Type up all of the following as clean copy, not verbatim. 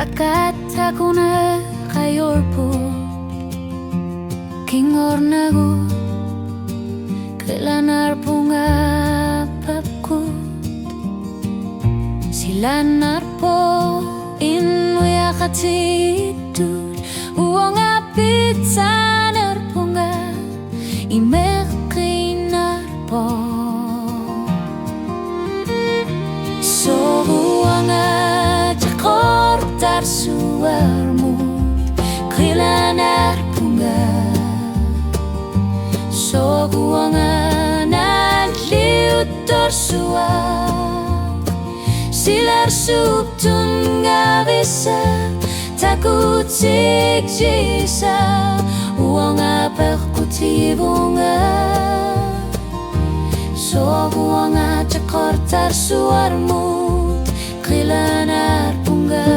Akataku na kayorpo Kingornagu Kelanar bunga papkut Silanar po Inwe akatidud Uang apit sanar bunga Imekinar po So uang ajakortar suarmu Kelanar bunga So uang Silar subtun gak bisa Takut siksa Uang apa kuti bunga So uang ajak kortar suarmu Kelanar bunga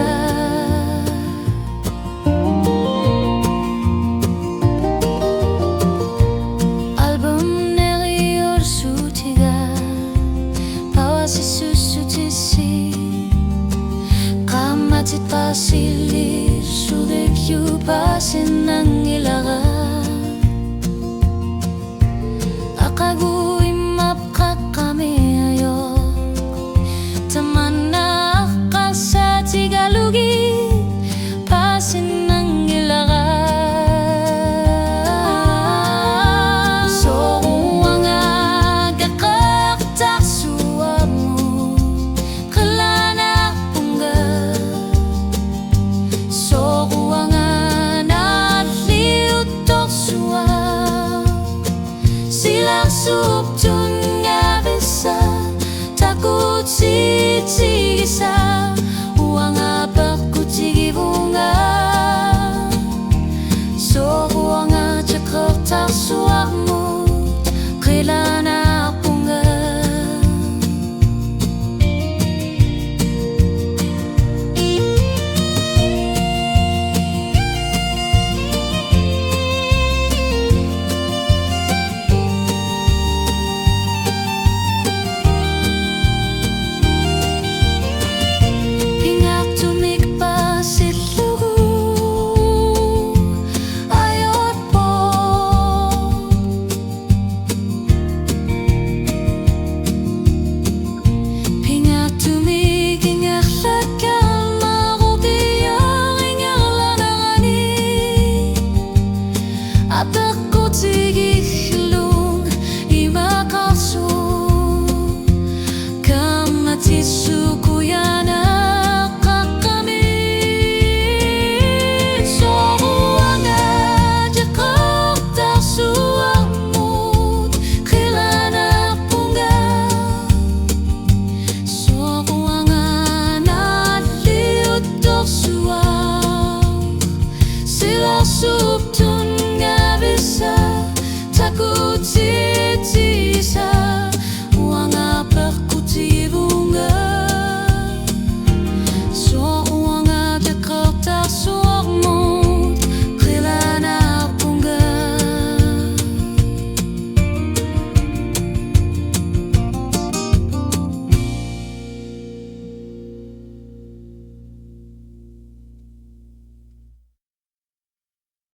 Kamat pasilir sudah yupasin ng ilaga Akagu imap ka kami ayo Taman na ka sa tigalugi Pasin ng ilaga So uang agakaktak suwamu Kelanar bunga So uangan at liutok suwak Silang subtun nga bisa Takut siksa